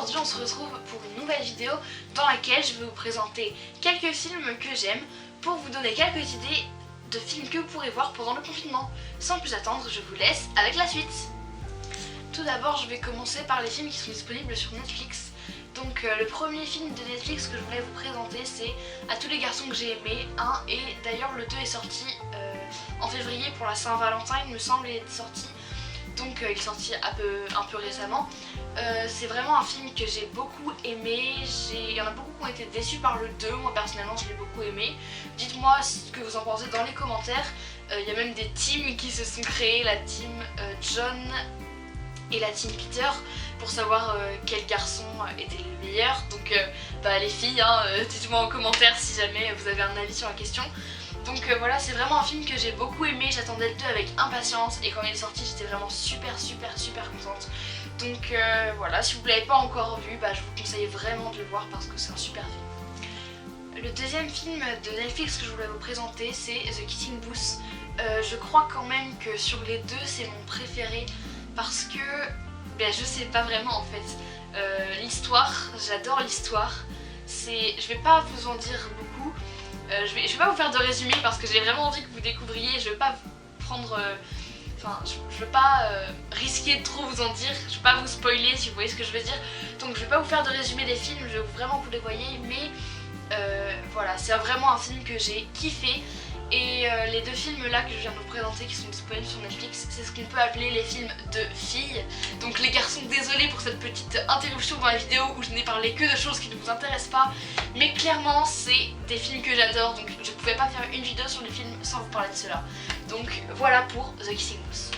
aujourd'hui on se retrouve pour une nouvelle vidéo dans laquelle je vais vous présenter quelques films que j'aime pour vous donner quelques idées de films que vous pourrez voir pendant le confinement. Sans plus attendre, je vous laisse avec la suite. Tout d'abord, je vais commencer par les films qui sont disponibles sur Netflix. Donc le premier film de Netflix que je voulais vous présenter, c'est À tous les garçons que j'ai aimés 1, et d'ailleurs le 2 est sorti en février pour la Saint-Valentin, il me semble, il est sorti. Donc il est sorti un peu récemment. C'est vraiment un film que j'ai beaucoup aimé. Il y en a beaucoup qui ont été déçus par le 2, moi personnellement je l'ai beaucoup aimé. Dites-moi ce que vous en pensez dans les commentaires. Il y a même des teams qui se sont créés, la team John et la team Peter, pour savoir quel garçon était le meilleur. Donc les filles, dites-moi en commentaire si jamais vous avez un avis sur la question. Donc voilà, c'est vraiment un film que j'ai beaucoup aimé, j'attendais le 2 avec impatience et quand il est sorti j'étais vraiment super contente. Donc voilà, si vous ne l'avez pas encore vu, je vous conseille vraiment de le voir parce que c'est un super film. Le deuxième film de Netflix que je voulais vous présenter, c'est The Kissing Booth. Je crois quand même que sur les deux c'est mon préféré parce que je sais pas vraiment en fait. L'histoire, j'adore l'histoire. Je vais pas vous en dire beaucoup. Je vais pas vous faire de résumé parce que j'ai vraiment envie que vous découvriez. Je veux pas prendre... je veux pas risquer de trop vous en dire. Je veux pas vous spoiler si vous voyez ce que je veux dire. Donc je vais pas vous faire de résumé des films, je veux vraiment que vous les voyez. Mais voilà, c'est vraiment un film que j'ai kiffé. Et les deux films là que je viens de vous présenter qui sont disponibles sur Netflix, c'est ce qu'on peut appeler les films de filles. Donc les garçons, désolés pour cette petite interruption dans la vidéo où je n'ai parlé que de choses qui ne vous intéressent pas. Mais clairement c'est des films que j'adore, donc je ne pouvais pas faire une vidéo sur les films sans vous parler de cela. Donc voilà pour The Kissing Booth.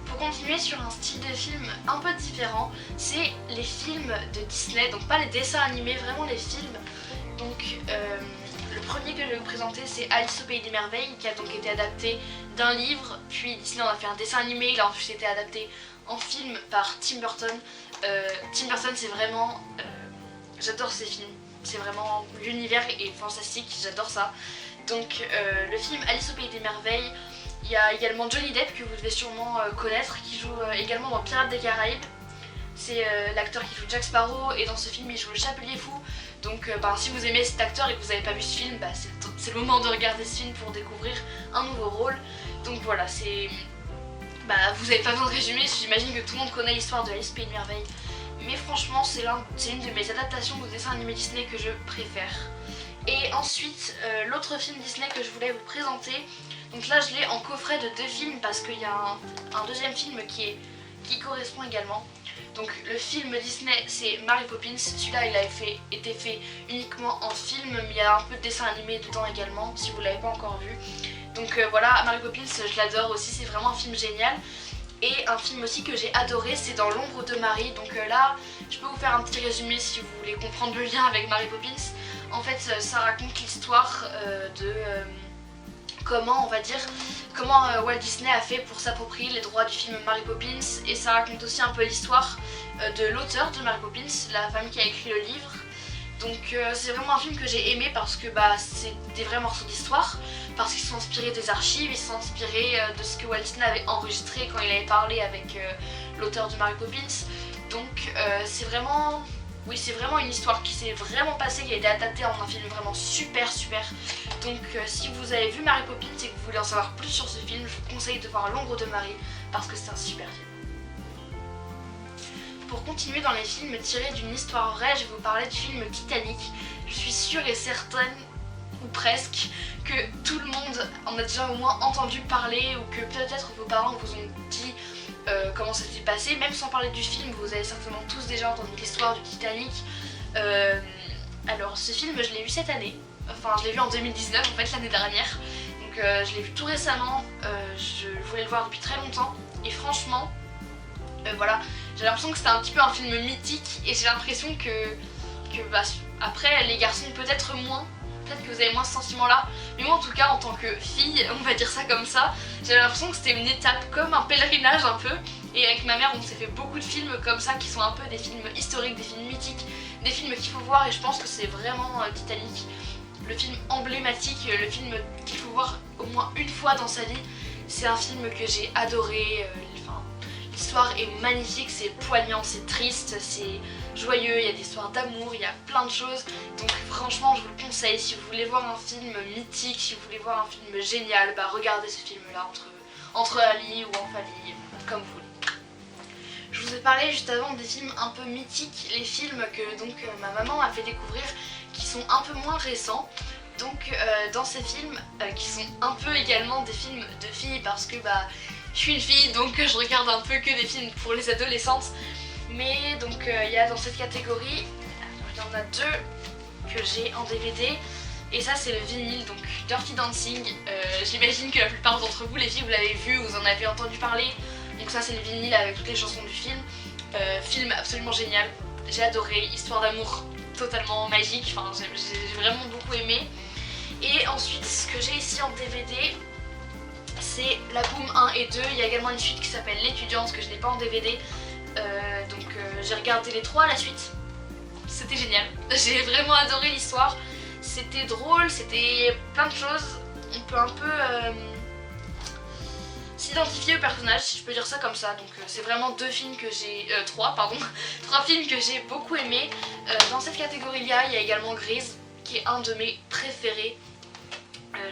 Pour continuer sur un style de film un peu différent, c'est les films de Disney, donc pas les dessins animés, vraiment les films. Donc le premier que je vais vous présenter, c'est Alice au Pays des Merveilles, qui a donc été adapté d'un livre, puis Disney en a fait un dessin animé, il a ensuite été adapté en film par Tim Burton. Tim Burton, c'est vraiment... j'adore ces films, c'est vraiment... l'univers est fantastique, j'adore ça. Donc le film Alice au Pays des Merveilles, il y a également Johnny Depp, que vous devez sûrement connaître, qui joue également dans Pirates des Caraïbes. C'est l'acteur qui joue Jack Sparrow, et dans ce film il joue le Chapelier Fou. Donc si vous aimez cet acteur et que vous n'avez pas vu ce film, c'est le moment de regarder ce film pour découvrir un nouveau rôle. Donc voilà, vous n'avez pas besoin de résumer, j'imagine que tout le monde connaît l'histoire de Alice au Pays des Merveilles. Mais franchement c'est une de mes adaptations de dessins animés Disney que je préfère. Et ensuite l'autre film Disney que je voulais vous présenter, donc là je l'ai en coffret de 2 films parce qu'il y a un deuxième film qui correspond également. Donc le film Disney c'est Mary Poppins, celui-là il a été fait uniquement en film, mais il y a un peu de dessin animé dedans également si vous ne l'avez pas encore vu. Donc voilà, Mary Poppins je l'adore aussi, c'est vraiment un film génial. Et un film aussi que j'ai adoré, c'est Dans l'ombre de Marie. Donc là je peux vous faire un petit résumé si vous voulez comprendre le lien avec Mary Poppins. En fait ça raconte l'histoire de... comment Walt Disney a fait pour s'approprier les droits du film Mary Poppins, et ça raconte aussi un peu l'histoire de l'auteur de Mary Poppins, la femme qui a écrit le livre. Donc c'est vraiment un film que j'ai aimé parce que c'est des vrais morceaux d'histoire, parce qu'ils sont inspirés des archives, ils sont inspirés de ce que Walt Disney avait enregistré quand il avait parlé avec l'auteur de Mary Poppins. Donc c'est vraiment une histoire qui s'est vraiment passée, qui a été adaptée en un film vraiment super. Donc si vous avez vu Mary Poppins et que vous voulez en savoir plus sur ce film, je vous conseille de voir L'ombre de Marie parce que c'est un super film. Pour continuer dans les films tirés d'une histoire vraie, je vais vous parler du film Titanic. Je suis sûre et certaine, ou presque, que tout le monde en a déjà au moins entendu parler, ou que peut-être vos parents vous ont dit comment ça s'est passé. Même sans parler du film, vous avez certainement tous déjà entendu l'histoire du Titanic. Alors ce film je l'ai vu cette année, enfin je l'ai vu en 2019 en fait, l'année dernière. Donc je l'ai vu tout récemment, je voulais le voir depuis très longtemps et franchement voilà, j'ai l'impression que c'était un petit peu un film mythique, et j'ai l'impression que après les garçons peut-être moins, peut-être que vous avez moins ce sentiment là, mais moi en tout cas en tant que fille, on va dire ça comme ça, j'avais l'impression que c'était une étape, comme un pèlerinage un peu. Et avec ma mère on s'est fait beaucoup de films comme ça qui sont un peu des films historiques, des films mythiques, des films qu'il faut voir, et je pense que c'est vraiment Titanic, le film emblématique, le film qu'il faut voir au moins une fois dans sa vie. C'est un film que j'ai adoré, L'histoire est magnifique, c'est poignant, c'est triste, c'est joyeux, il y a des histoires d'amour, il y a plein de choses. Donc franchement je vous le conseille, si vous voulez voir un film mythique, si vous voulez voir un film génial, bah regardez ce film là entre Ali ou Enfali, comme vous voulez. Je vous ai parlé juste avant des films un peu mythiques, les films que donc ma maman m'a fait découvrir qui sont un peu moins récents. Donc dans ces films qui sont un peu également des films de filles parce que bah je suis une fille donc je regarde un peu que des films pour les adolescentes. Mais donc il y a dans cette catégorie, il y en a deux que j'ai en DVD. Et ça c'est le vinyle, donc Dirty Dancing. J'imagine que la plupart d'entre vous les filles vous l'avez vu, vous en avez entendu parler. Donc ça c'est le vinyle avec toutes les chansons du film. Film absolument génial, j'ai adoré, histoire d'amour totalement magique, enfin j'ai vraiment beaucoup aimé. Et ensuite ce que j'ai ici en DVD, c'est La Boum 1 et 2, il y a également une suite qui s'appelle L'étudiante que je n'ai pas en DVD. J'ai regardé les trois à la suite, c'était génial, j'ai vraiment adoré l'histoire, c'était drôle, c'était plein de choses, on peut un peu s'identifier au personnage si je peux dire ça comme ça. Donc c'est vraiment trois films que j'ai beaucoup aimé. Dans cette catégorie là il y a également Grise qui est un de mes préférés.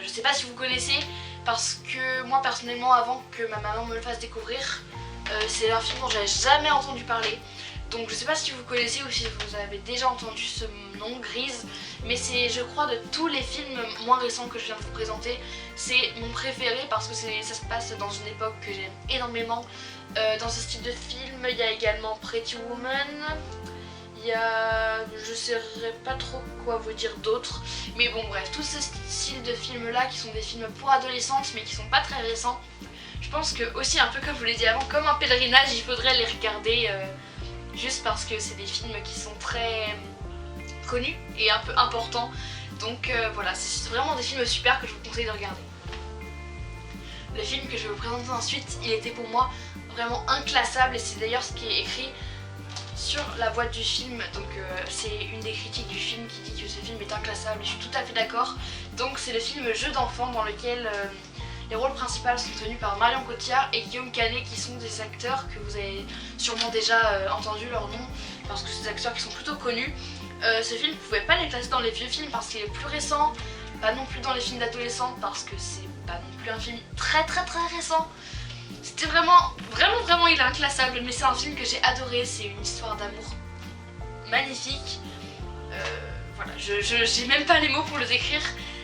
Je sais pas si vous connaissez parce que moi personnellement avant que ma maman me le fasse découvrir c'est un film dont j'avais jamais entendu parler. Donc je sais pas si vous connaissez ou si vous avez déjà entendu ce nom, Grise, mais c'est je crois de tous les films moins récents que je viens de vous présenter, c'est mon préféré parce que ça se passe dans une époque que j'aime énormément. Dans ce style de film, il y a également Pretty Woman, il y a... je saurais pas trop quoi vous dire d'autre, mais bon bref, tous ces styles de films là qui sont des films pour adolescentes mais qui sont pas très récents, je pense que aussi un peu comme je vous l'ai dit avant, comme un pèlerinage, il faudrait les regarder juste parce que c'est des films qui sont très connus et un peu importants. Donc voilà, c'est vraiment des films super que je vous conseille de regarder. Le film que je vais vous présenter ensuite, il était pour moi vraiment inclassable et c'est d'ailleurs ce qui est écrit sur la boîte du film. Donc c'est une des critiques du film qui dit que ce film est inclassable et je suis tout à fait d'accord. Donc c'est le film Jeu d'enfant dans lequel les rôles principaux sont tenus par Marion Cotillard et Guillaume Canet qui sont des acteurs que vous avez sûrement déjà entendu leur nom parce que c'est des acteurs qui sont plutôt connus. Ce film, vous ne pouvez pas les classer dans les vieux films parce qu'il est plus récent, pas non plus dans les films d'adolescentes parce que c'est pas non plus un film très récent. C'était vraiment il est inclassable, mais c'est un film que j'ai adoré, c'est une histoire d'amour magnifique. Voilà, j'ai même pas les mots pour le décrire.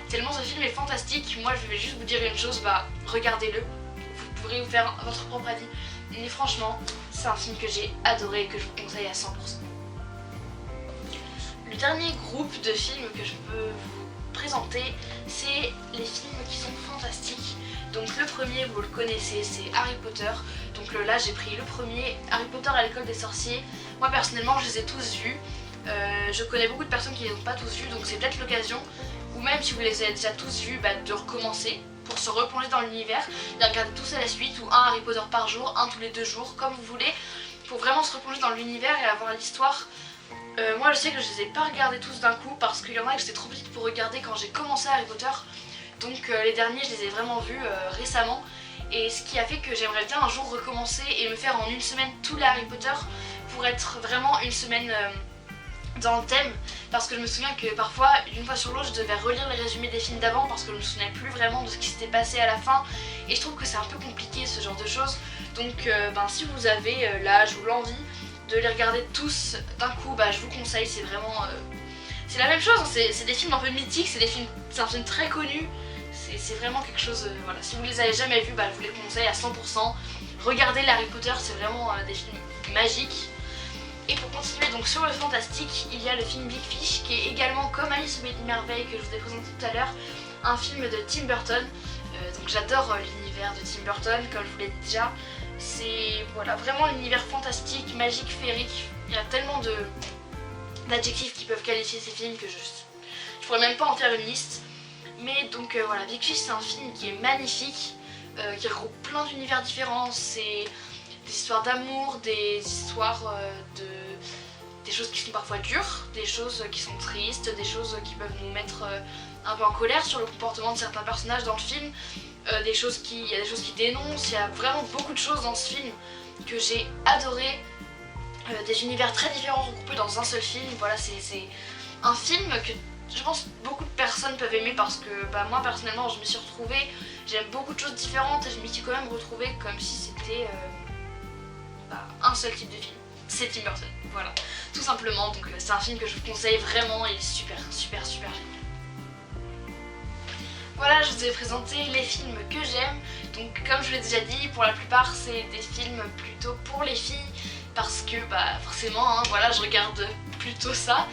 Tellement ce film est fantastique. Moi je vais juste vous dire une chose, bah regardez-le, vous pourrez vous faire votre propre avis. Mais franchement, c'est un film que j'ai adoré et que je vous conseille à 100%. Le dernier groupe de films que je peux vous présenter, c'est les films qui sont fantastiques. Donc le premier, vous le connaissez, c'est Harry Potter. Donc là j'ai pris le premier, Harry Potter à l'école des sorciers. Moi personnellement je les ai tous vus. Je connais beaucoup de personnes qui ne les ont pas tous vus, donc c'est peut-être l'occasion, ou même si vous les avez déjà tous vus, bah, de recommencer pour se replonger dans l'univers, de regarder tous à la suite, ou un Harry Potter par jour, un tous les 2 jours, comme vous voulez, pour vraiment se replonger dans l'univers et avoir l'histoire. Moi je sais que je les ai pas regardés tous d'un coup parce qu'il y en a que j'étais trop petite pour regarder quand j'ai commencé Harry Potter. Donc les derniers je les ai vraiment vus récemment. Et ce qui a fait que j'aimerais bien un jour recommencer et me faire en une semaine tous les Harry Potter pour être vraiment une semaine dans le thème. Parce que je me souviens que parfois, d'une fois sur l'autre, je devais relire les résumés des films d'avant parce que je me souvenais plus vraiment de ce qui s'était passé à la fin. Et je trouve que c'est un peu compliqué ce genre de choses. Donc si vous avez l'âge ou l'envie de les regarder tous d'un coup, je vous conseille, c'est vraiment... c'est la même chose, hein, c'est des films un peu mythiques, c'est un film très connu. C'est vraiment quelque chose, voilà, si vous les avez jamais vus, je vous les conseille à 100%. Regardez les Harry Potter, c'est vraiment des films magiques. Et pour continuer donc sur le fantastique, il y a le film Big Fish qui est également comme Alice au Pays des Merveilles que je vous ai présenté tout à l'heure, un film de Tim Burton. Donc j'adore l'univers de Tim Burton, comme je vous l'ai dit déjà. C'est voilà, vraiment l'univers fantastique, magique, féerique. Il y a tellement d'adjectifs qui peuvent qualifier ces films que je pourrais même pas en faire une liste. Mais donc voilà, Big Fish c'est un film qui est magnifique, qui regroupe plein d'univers différents. C'est des histoires d'amour, des histoires des choses qui sont parfois dures, des choses qui sont tristes, des choses qui peuvent nous mettre un peu en colère sur le comportement de certains personnages dans le film. il y a des choses qui dénoncent, il y a vraiment beaucoup de choses dans ce film que j'ai adoré. Des univers très différents regroupés dans un seul film. Voilà, c'est un film que je pense beaucoup de personnes peuvent aimer parce que moi personnellement je me suis retrouvée, j'aime beaucoup de choses différentes et je m'y suis quand même retrouvée comme si c'était un seul type de film. C'est Tim Burton, voilà, tout simplement. Donc c'est un film que je vous conseille vraiment, il est super génial. Voilà, je vous ai présenté les films que j'aime. Donc comme je l'ai déjà dit, pour la plupart c'est des films plutôt pour les filles parce que forcément, hein, voilà, je regarde plutôt ça.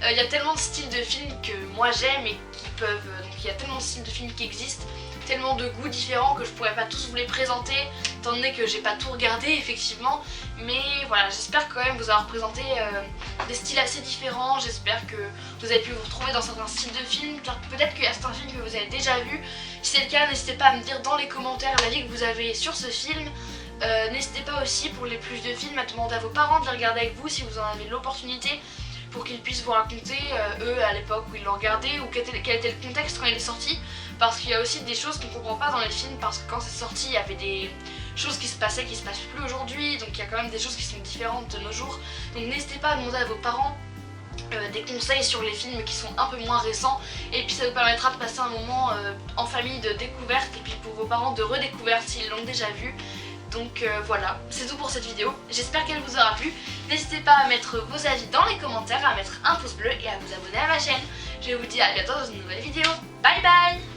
Il y a tellement de styles de films que moi j'aime et qui peuvent... donc il y a tellement de styles de films qui existent, tellement de goûts différents que je pourrais pas tous vous les présenter, étant donné que j'ai pas tout regardé effectivement. Mais voilà, j'espère quand même vous avoir présenté des styles assez différents. J'espère que vous avez pu vous retrouver dans certains styles de films, car peut-être qu'il y a certains films que vous avez déjà vus. Si c'est le cas, n'hésitez pas à me dire dans les commentaires l'avis que vous avez sur ce film. N'hésitez pas aussi pour les plus de films à demander à vos parents de les regarder avec vous si vous en avez l'opportunité, pour qu'ils puissent vous raconter eux à l'époque où ils l'ont regardé ou quel était le contexte quand il est sorti, parce qu'il y a aussi des choses qu'on ne comprend pas dans les films, parce que quand c'est sorti il y avait des choses qui se passaient qui se passent plus aujourd'hui, donc il y a quand même des choses qui sont différentes de nos jours. Donc n'hésitez pas à demander à vos parents des conseils sur les films qui sont un peu moins récents, et puis ça vous permettra de passer un moment en famille de découverte, et puis pour vos parents de redécouverte s'ils l'ont déjà vu. Donc voilà, c'est tout pour cette vidéo, j'espère qu'elle vous aura plu. N'hésitez pas à mettre vos avis dans les commentaires, à mettre un pouce bleu et à vous abonner à ma chaîne. Je vous dis à bientôt dans une nouvelle vidéo. Bye bye.